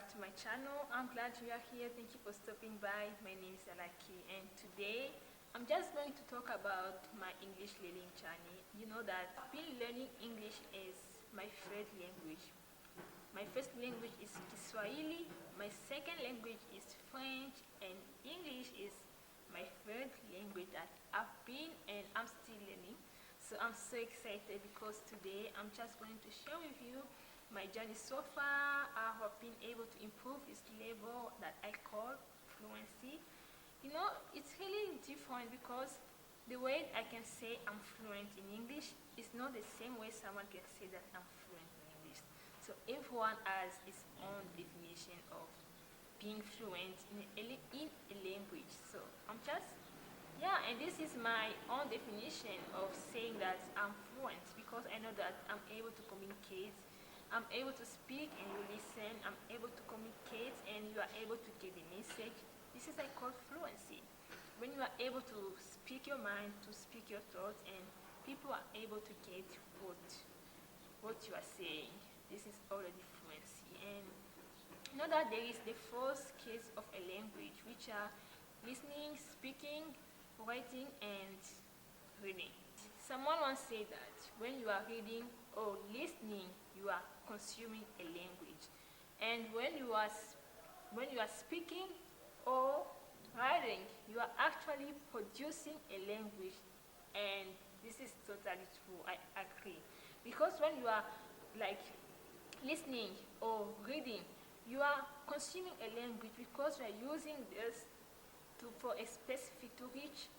back to my channel. I'm glad you are here. Thank you for stopping by. My name is Alaki, and today I'm just going to talk about my English learning journey. You know that I've been learning English as my third language. My first language is Kiswahili, my second language is French, and English is my third language that I've been and I'm still learning. So I'm so excited because today I'm just going to share with you my journey so far. I have been able to improve this level that I call fluency. You know, it's really different because the way I can say I'm fluent in English is not the same way someone can say that I'm fluent in English. So everyone has his own definition of being fluent in a language. So I'm just, yeah, and this is my own definition of saying that I'm fluent because I know that I'm able to communicate, I'm able to speak and you listen, I'm able to communicate and you are able to get the message. This is I call fluency. When you are able to speak your mind, to speak your thoughts, and people are able to get what you are saying. This is already fluency. And you know that there is the first case of a language, which are listening, speaking, writing, and reading. Someone once said that when you are reading or listening, you are consuming a language, and when you are speaking or writing, you are actually producing a language. And this is totally true. I agree, because when you are like listening or reading, you are consuming a language because you are using this for a specific, to reach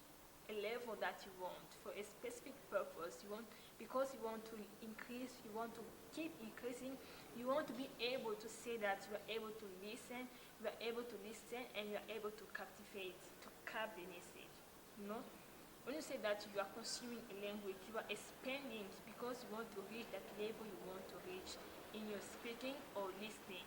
a level that you want, for a specific purpose. You want, because you want to increase, you want to keep increasing, you want to be able to say that you are able to listen, and you are able to captivate, to cap the message. You know, when you say that you are consuming a language, you are expanding because you want to reach that level you want to reach in your speaking or listening.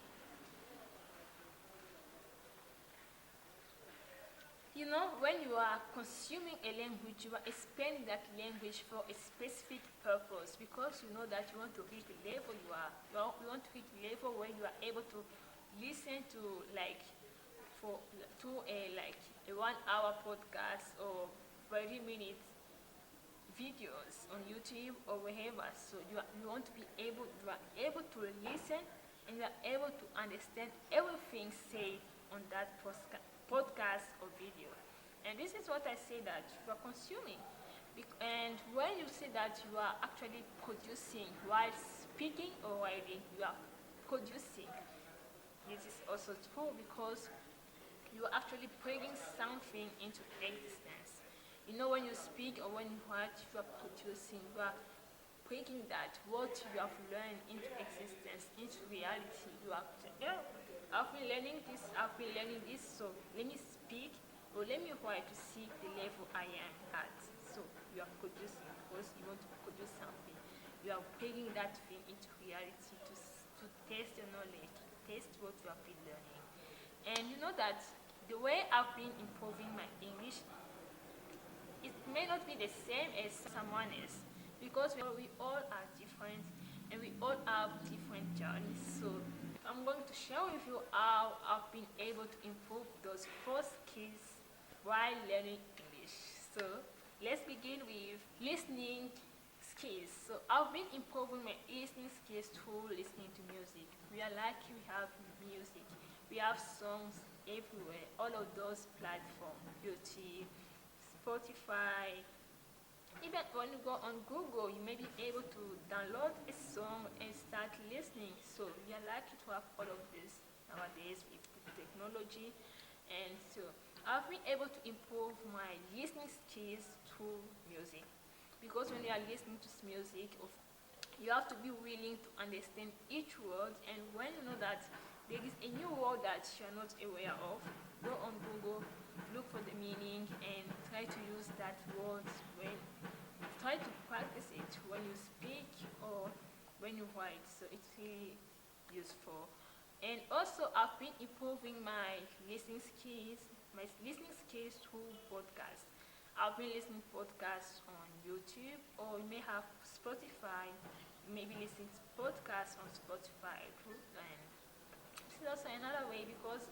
You know, when you are consuming a language, you are expanding that language for a specific purpose, because you know that you want to reach the level you are. You want to reach the level where you are able to listen to a 1 hour podcast or 30-minute videos on YouTube or wherever. So you want to be able, you are able to listen and you are able to understand everything said on that podcast or video. And this is what I say that you are consuming. And when you say that you are actually producing while speaking or writing, you are producing. This is also true because you are actually bringing something into existence. You know, when you speak or when you write, you are producing, you are bringing that what you have learned into existence, into reality. You are, yeah, I've been learning this, so let me speak or let me write to see the level I am at. So you are producing because you want to produce something. You are bringing that thing into reality to test your knowledge, to test what you have been learning. And you know that the way I've been improving my English, it may not be the same as someone else, because we all are different and we all have different journeys. So I'm going to share with you how I've been able to improve those 4 skills while learning English. So let's begin with listening skills. So I've been improving my listening skills through listening to music. We are lucky we have music. We have songs everywhere, all of those platforms, YouTube, Spotify. Even when you go on Google, you may be able to download a song and start listening. So we are lucky to have all of this nowadays with technology. And so I've been able to improve my listening skills through music. Because when you are listening to music, you have to be willing to understand each word. And when you know that there is a new word that you are not aware of, go on Google, look for the meaning, and try to use that word try to practice it when you speak or when you write. So it's really useful. And also I've been improving my listening skills through podcasts. I've been listening to podcasts on YouTube, or you may have Spotify, maybe listening to podcasts on Spotify too. And this is also another way, because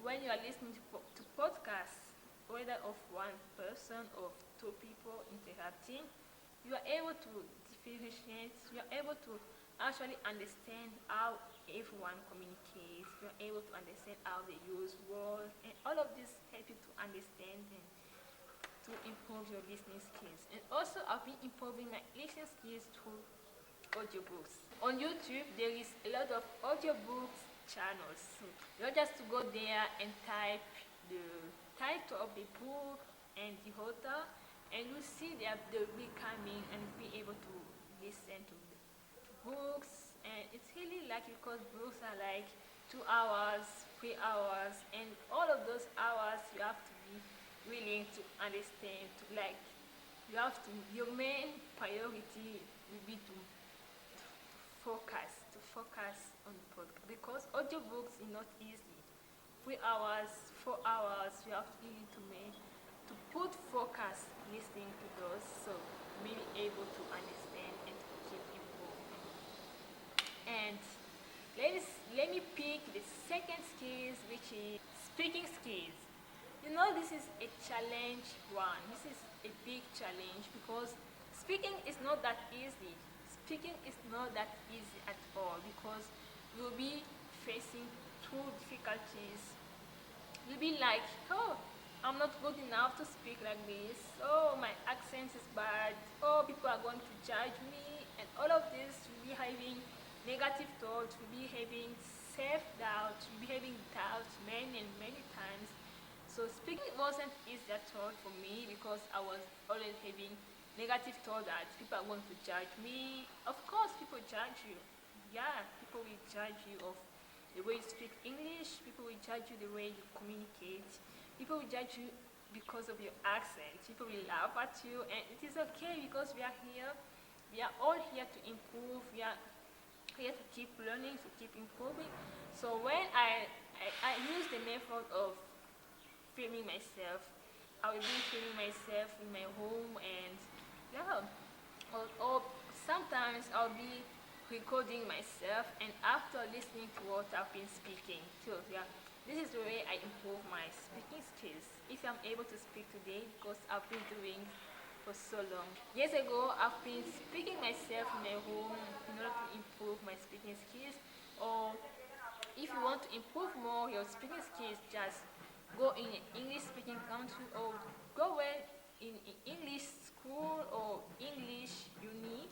when you are listening to podcasts, whether of one person or two people interacting, you are able to differentiate, you are able to actually understand how everyone communicates, you are able to understand how they use words, and all of this help you to understand and to improve your listening skills. And also, I've been improving my listening skills through audiobooks. On YouTube, there is a lot of audiobooks channels. So you just to go there and type the title of the book and the author, and you see that they'll be coming and be able to listen to the books. And it's really like, because books are like 2 hours, 3 hours, and all of those hours you have to be willing to understand, to like, you have to, your main priority will be to focus on the podcast, because audiobooks is not easy. 3 hours, 4 hours, you have to need to put focus listening to those, so be able to understand and to keep improving. And let me pick the second skills, which is speaking skills. You know, this is a challenge one. This is a big challenge, because speaking is not that easy. Speaking is not that easy at all, because you'll be facing two difficulties. You'll be like, oh, I'm not good enough to speak like this. Oh, my accent is bad. Oh, people are going to judge me. And all of this, you'll be having negative thoughts, you'll be having self-doubt, you'll be having doubt many and many times. So speaking wasn't easy at all for me, because I was always having negative thought that people are going to judge me. Of course, people judge you. Yeah, people will judge you of the way you speak English. People will judge you the way you communicate. People will judge you because of your accent. People will laugh at you, and it is okay, because we are here. We are all here to improve. We are here to keep learning, to keep improving. So when I use the method of filming myself, I will be filming myself in my home, and yeah, or sometimes I'll be recording myself, and after listening to what I've been speaking. So yeah, this is the way I improve my speaking skills. If I'm able to speak today, because I've been doing for so long. Years ago, I've been speaking myself in my home in order to improve my speaking skills. Or if you want to improve more your speaking skills, just go in an English speaking country, or go where in English school or English uni.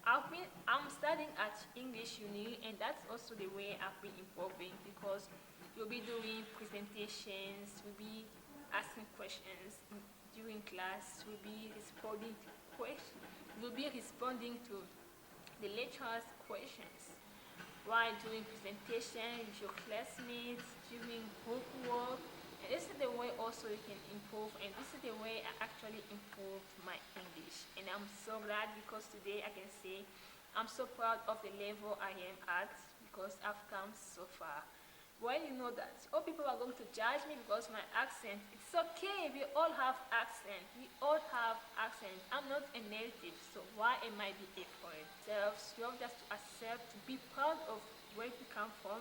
I'm studying at English uni, and that's also the way I've been improving, because you'll be doing presentations, you'll be asking questions during class, you'll be responding to questions, you'll be responding to the lecturer's questions while doing presentation with your classmates, during homework. And this is the way also you can improve, and this is the way I actually improved my English. And I'm so glad, because today I can say I'm so proud of the level I am at, because I've come so far. When you know that all people are going to judge me because my accent, it's okay, we all have accent. We all have accent. I'm not a native, so why am I be afraid? You have just to accept, to be proud of where you come from,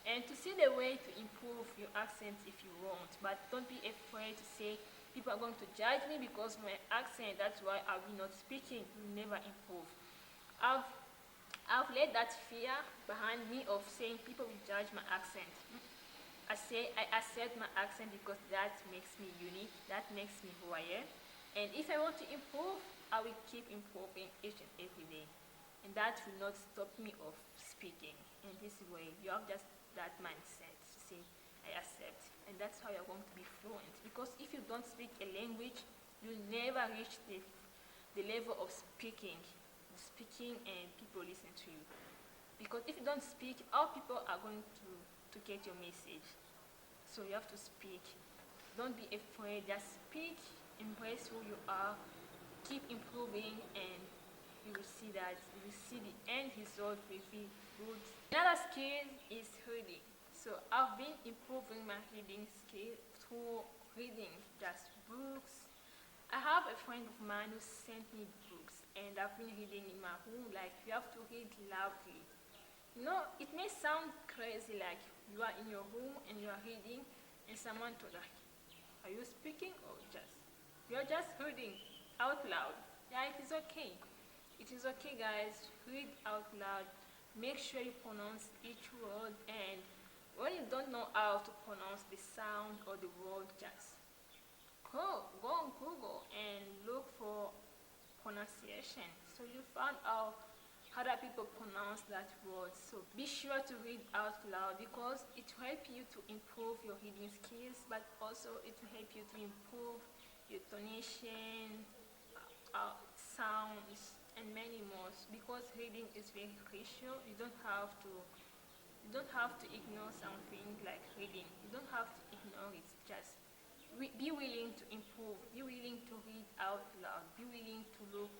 and to see the way to improve your accent if you want. But don't be afraid to say people are going to judge me because my accent, that's why I will not speaking, will never improve. I've let that fear behind me of saying people will judge my accent. I accept my accent, because that makes me unique, that makes me who I am. And if I want to improve, I will keep improving each and every day. And that will not stop me of speaking. In this way, you have just that mindset to say, I accept. And that's how you're going to be fluent. Because if you don't speak a language, you'll never reach the level of speaking and people listen to you. Because if you don't speak, how people are going to get your message? So you have to speak. Don't be afraid, just speak, embrace who you are, keep improving, and you will see that, you will see the end result will be good. Another skill is reading. So I've been improving my reading skill through reading just books. I have a friend of mine who sent me books, and I've been reading in my room. Like, you have to read loudly. It may sound crazy, like you are in your room and you are reading, and someone to like, are you speaking or just you're just reading out loud? Yeah, it is okay. It is okay, guys. Read out loud. Make sure you pronounce each word, and when you don't know how to pronounce the sound or the word, just go on Google and look for pronunciation. So you find out how other people pronounce that word. So be sure to read out loud because it will help you to improve your reading skills, but also it will help you to improve your tonation, sounds, and many more. Because reading is very crucial. You don't have to ignore something like reading. You don't have to ignore it. Just be willing to improve. Be willing to read out loud. Be willing to look,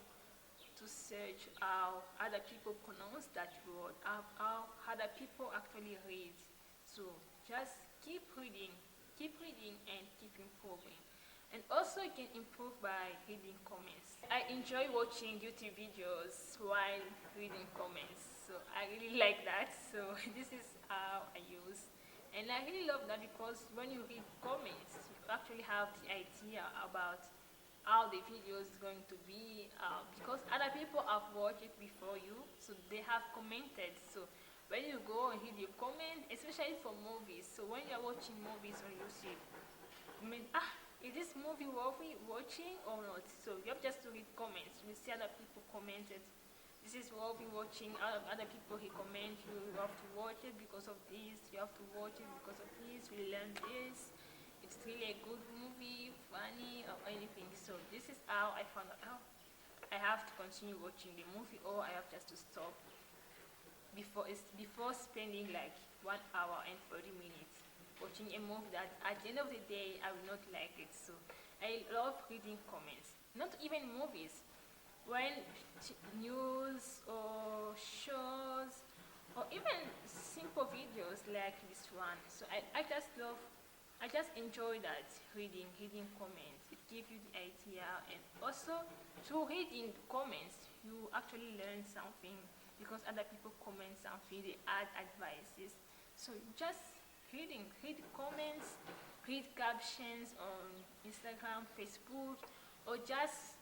to search how other people pronounce that word, how other people actually read. So just keep reading, and keep improving. And also you can improve by reading comments. I enjoy watching YouTube videos while reading comments. So I really like that. So this is how I use. And I really love that because when you read comments, you actually have the idea about how the video is going to be, because other people have watched it before you, so they have commented. So when you go and read your comment, especially for movies, so when you're watching movies on YouTube, I mean, is this movie worthy watching or not? So you have just to read comments. You see other people commented, this is worthy watching. Other people he comment, you have to watch it because of this, you have to watch it because of this, we learn this, it's really a good movie, funny or anything. So this is how I found out I have to continue watching the movie, or I have just to stop before spending like 1 hour and 30 minutes watching a movie that at the end of the day I will not like it. So I love reading comments. Not even movies, when news or shows or even simple videos like this one. So I just enjoy that reading comments. It gives you the idea, and also through reading comments you actually learn something because other people comment something, they add advices. So just read comments, read captions on Instagram, Facebook, or just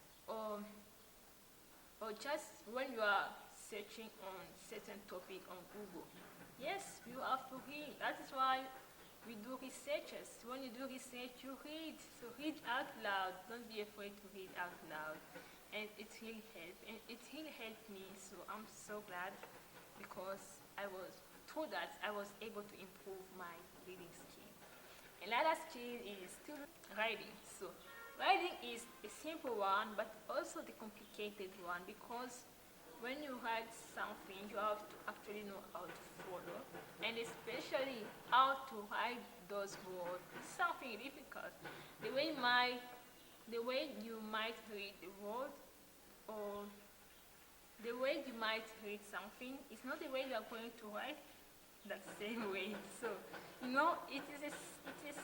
when you are searching on certain topic on Google. Yes, you have to read. That is why we do researches. When you do research, you read. So read out loud. Don't be afraid to read out loud. And it really helped. And it really helped me. So I'm so glad because through that I was able to improve my reading skill. Another skill is still writing. So writing is a simple one, but also the complicated one, because when you write something, you have to actually know how to follow, and especially how to write those words. It's something difficult. The way you might read the word, or the way you might read something, is not the way you are going to write that same way. So it is a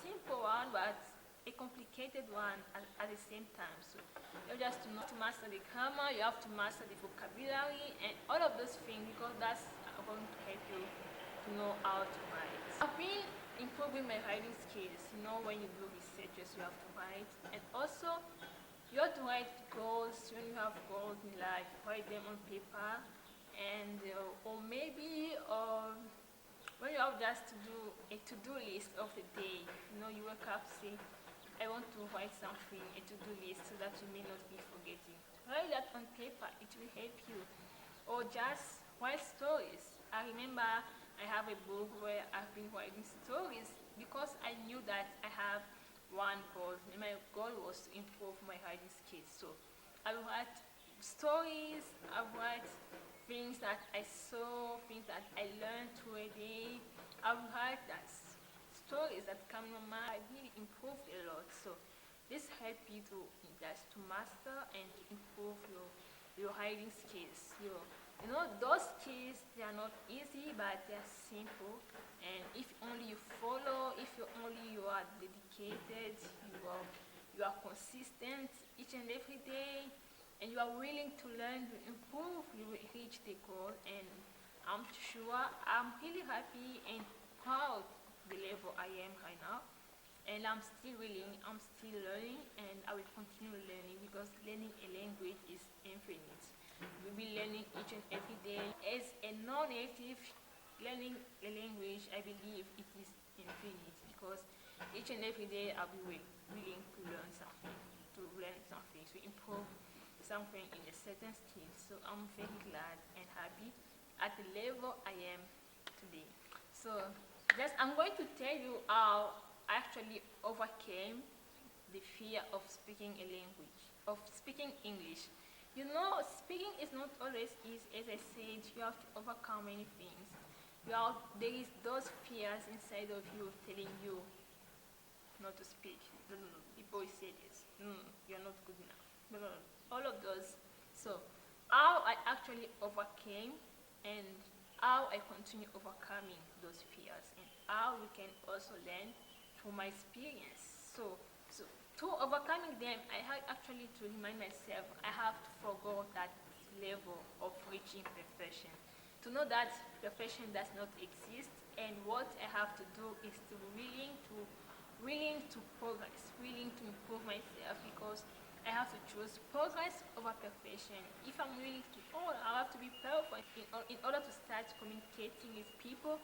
simple one, but a complicated one at the same time. So you have just to know to master the grammar, you have to master the vocabulary, and all of those things, because that's going to help you to know how to write. I've been improving my writing skills. When you do researches, you have to write, and also you have to write goals. When you have goals in life, write them on paper, and or maybe when you have just to do a to-do list of the day. You wake up, say, I want to write something, a to-do list, so that you may not be forgetting. Write that on paper, it will help you. Or just write stories. I remember I have a book where I've been writing stories because I knew that I have one goal, and my goal was to improve my writing skills. So I write stories, I write things that I saw, things that I learned through a day. I write that stories that come to mind. I really improved a lot. So this helps you to master and to improve your writing skills. Those skills, they are not easy, but they are simple. And if only you follow, if you are dedicated, you are consistent each and every day, and you are willing to learn to improve, you will reach the goal. And I'm sure I'm really happy and proud the level I am right now. And I'm still willing, I'm still learning, and I will continue learning because learning a language is infinite. We'll be learning each and every day. As a non-native, learning a language, I believe it is infinite because each and every day I'll be willing to learn something, to improve something in a certain skill. So I'm very glad and happy at the level I am today. So I'm going to tell you how I actually overcame the fear of speaking a language, of speaking English. You know, speaking is not always easy. As I said, you have to overcome many things. There is those fears inside of you telling you not to speak. No, no, no. People will say this. No, no, you're not good enough. No, no, no. All of those. So, how I actually overcame and how I continue overcoming those fears and how we can also learn from my experience. So to overcoming them, I had actually to remind myself I have to forgo that level of reaching perfection. To know that perfection does not exist, and what I have to do is to willing to progress, willing to improve myself because I have to choose progress over perfection. If I'm willing to, I have to be perfect in order to start communicating with people.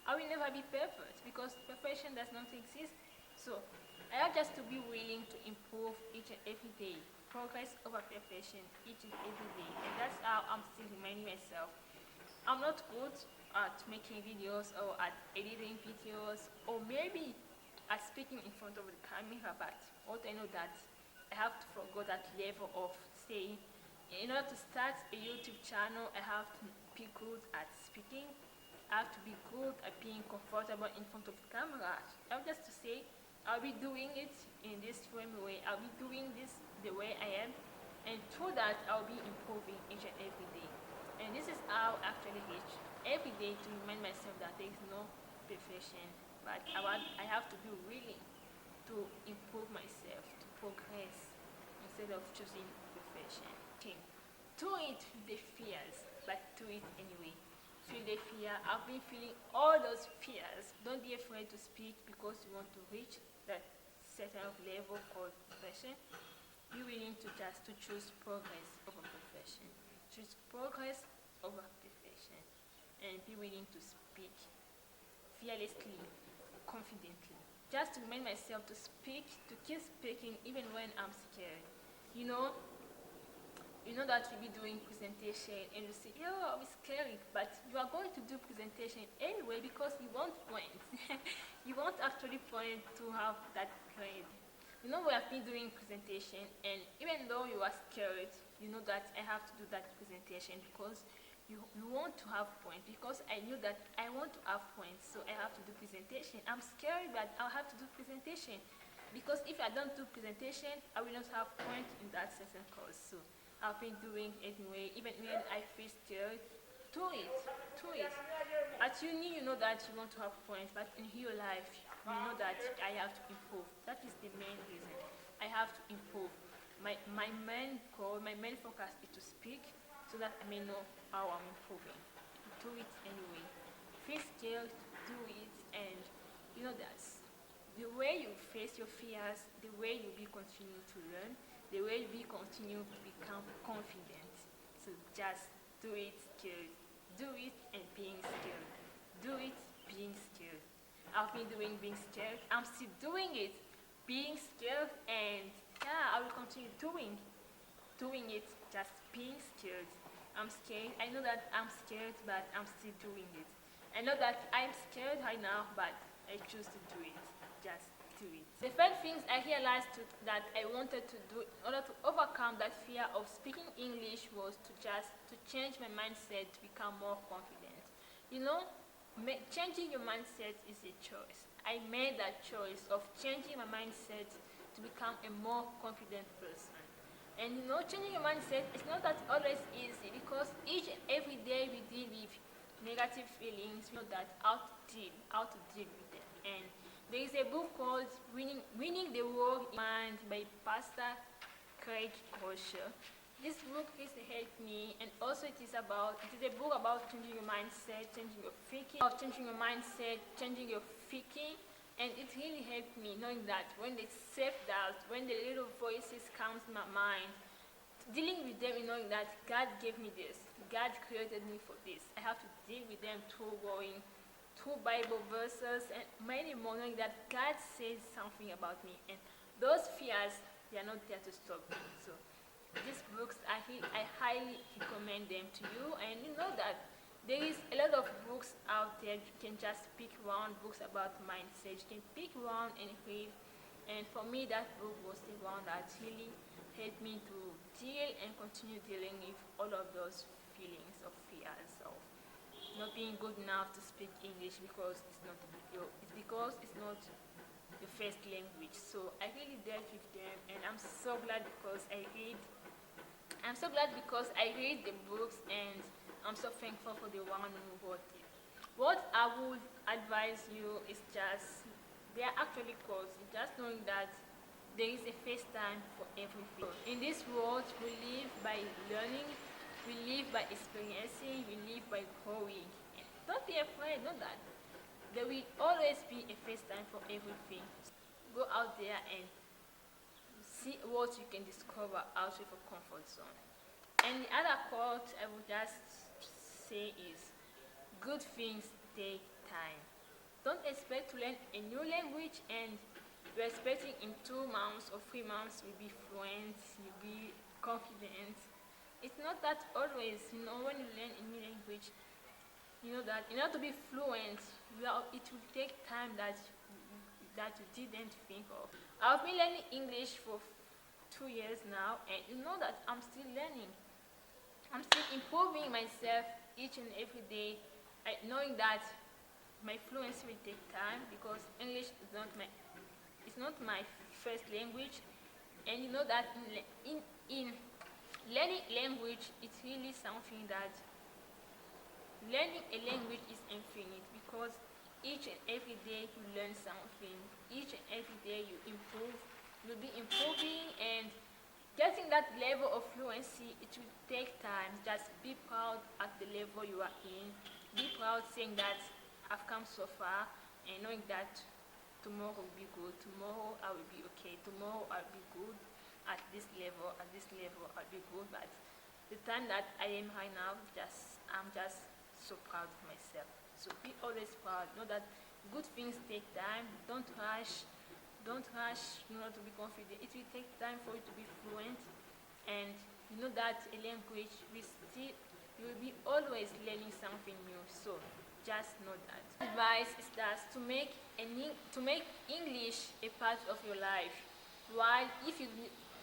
I will never be perfect because perfection does not exist. So I have just to be willing to improve each and every day. Progress over perfection each and every day. And that's how I'm still reminding myself. I'm not good at making videos or at editing videos or maybe at speaking in front of the camera, but what I know that I have to forgo that level of saying, in order to start a YouTube channel, I have to be good at speaking. I have to be good at being comfortable in front of the camera. I have just to say, I'll be doing it in this same way. I'll be doing this the way I am. And through that, I'll be improving each and every day. And this is how I actually reach every day to remind myself that there is no perfection. But I have to be willing to improve myself, to progress, instead of choosing perfection. Okay. Do it with the fears, but do it anyway. Feel the fear. I've been feeling all those fears. Don't be afraid to speak because you want to reach that certain level called perfection. Be willing to choose progress over perfection. Choose progress over perfection. And be willing to speak fearlessly, confidently. Just to remind myself to speak, to keep speaking even when I'm scared. You know that you'll be doing presentation and you say, I'm scared, but you are going to do presentation anyway because you want points. You want actually point to have that grade. We have been doing presentation, and even though you are scared, you know that I have to do that presentation because you want to have points, because I knew that I want to have points, so I have to do presentation. I'm scared, but I'll have to do presentation because if I don't do presentation, I will not have points in that certain course. So I've been doing it anyway, even when I feel scared. Do it. At uni, you know that you want to have points, but in real life, you know that I have to improve. That is the main reason. I have to improve. My main goal, my main focus is to speak so that I may know how I'm improving. Do it anyway. Feel scared, do it, and you know that the way you face your fears, the way you will continue to learn, the way you will continue to become confident. So just do it scared. Do it and being scared. Do it being scared. I've been doing being scared. I'm still doing it. Being scared, and I will continue doing it, just being scared. I'm scared. I know that I'm scared, but I'm still doing it. I know that I'm scared right now, but I choose to do it. Just do it. The first things I realized that I wanted to do in order to overcome that fear of speaking English was to change my mindset to become more confident. Changing your mindset is a choice. I made that choice of changing my mindset to become a more confident person. And changing your mindset is not that always easy because each and every day we deal with negative feelings. We know that how to deal with them. And there is a book called Winning the War in Mind by Pastor Craig Groeschel. This book has helped me, and also it is a book about changing your mindset, changing your thinking, about changing your mindset, changing your thinking, and it really helped me knowing that when the self-doubt, when the little voices comes in my mind, dealing with them and knowing that God gave me this, God created me for this. I have to deal with them through going through Bible verses and many more, knowing that God says something about me, and those fears, they are not there to stop me. So these books, I highly recommend them to you, and you know that there is a lot of books out there. You can just pick one, books about mindset. You can pick one and read. And for me, that book was the one that really helped me to deal and continue dealing with all of those feelings of fears of not being good enough to speak English because it's not your first language. So I really dealt with them, and I'm so glad because I read the books, and I'm so thankful for the one who wrote it. What I would advise you is just, they are actually quotes, just knowing that there is a first time for everything. In this world, we live by learning, we live by experiencing, we live by growing. And don't be afraid, know that there will always be a first time for everything. Go out there and see what you can discover out of your comfort zone. And the other quote I would just say is, good things take time. Don't expect to learn a new language and you're expecting in 2 months or 3 months you'll be fluent, you'll be confident. It's not that always. When you learn a new language, you know that in order to be fluent, it will take time that you didn't think of. I've been learning English for 2 years now, and you know that I'm still learning. I'm still improving myself each and every day, knowing that my fluency will take time because English is not my first language, and you know that in learning language, it's really something that learning a language is infinite because each and every day you learn something, each and every day you improve, you'll be improving, and getting that level of fluency, it will take time. Just be proud at the level you are in, be proud saying that I've come so far, and knowing that tomorrow will be good, tomorrow I will be okay, tomorrow I'll be good at this level, I'll be good. But the time that I am right now, I'm just so proud of myself. So be always proud. Know that good things take time. Don't rush, to be confident. It will take time for you to be fluent, and you know that a language you will be always learning something new. So just know that. Advice is that to make English a part of your life. While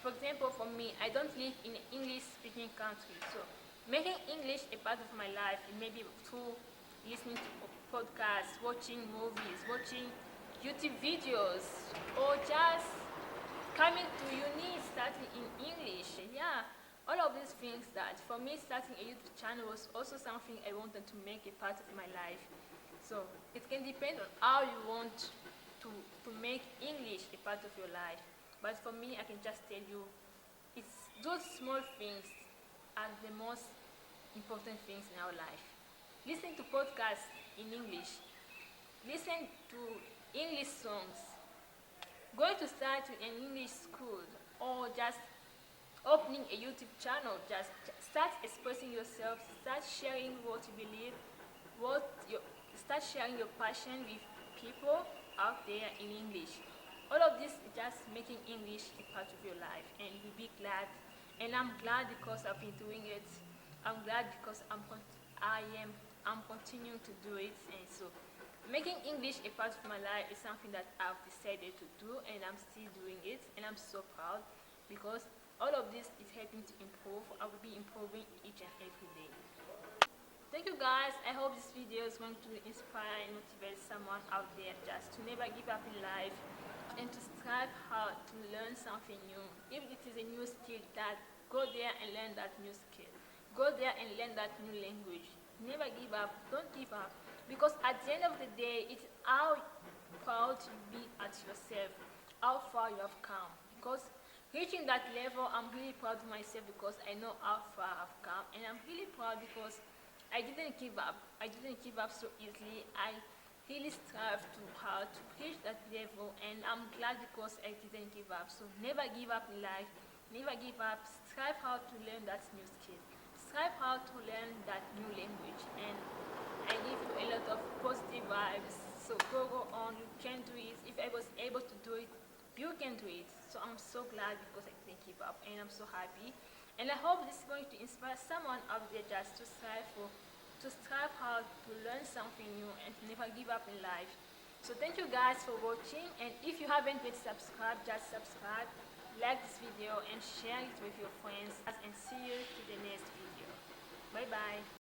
for example, for me, I don't live in an English-speaking country, so making English a part of my life, it may be through listening to podcasts, watching movies, watching YouTube videos, or just coming to uni, starting in English. Yeah, all of these things. That for me, starting a YouTube channel was also something I wanted to make a part of my life. So it can depend on how you want to make English a part of your life. But for me, I can just tell you, it's those small things are the most important things in our life. Listen to podcasts in English. Listen to English songs. Going to start with an English school, or just opening a YouTube channel. Just start expressing yourself. Start sharing what you believe. Start sharing your passion with people out there in English. All of this is just making English a part of your life, and you'll be glad. And I'm glad because I've been doing it. I'm glad because I'm continuing to do it. And so making English a part of my life is something that I've decided to do, and I'm still doing it, and I'm so proud because all of this is helping to improve. I will be improving each and every day. Thank you guys. I hope this video is going to inspire and motivate someone out there just to never give up in life and to strive hard to learn something new. If it is a new skill, that go there and learn that new skill. Go there and learn that new language. Never give up. Don't give up. Because at the end of the day, it's how proud you be at yourself, how far you have come. Because reaching that level, I'm really proud of myself because I know how far I've come, and I'm really proud because I didn't give up. I didn't give up so easily. I really strive too hard to reach that level, and I'm glad because I didn't give up. So never give up in life. Never give up. Strive hard to learn that new skill. Strive hard to learn that new language, and I give you a lot of positive vibes. So go on. You can do it. If I was able to do it, you can do it. So I'm so glad because I didn't give up, and I'm so happy. And I hope this is going to inspire someone out there just to strive hard to learn something new and to never give up in life. So thank you guys for watching, and if you haven't yet subscribed, just subscribe, like this video, and share it with your friends. And see you to the next video. Bye bye.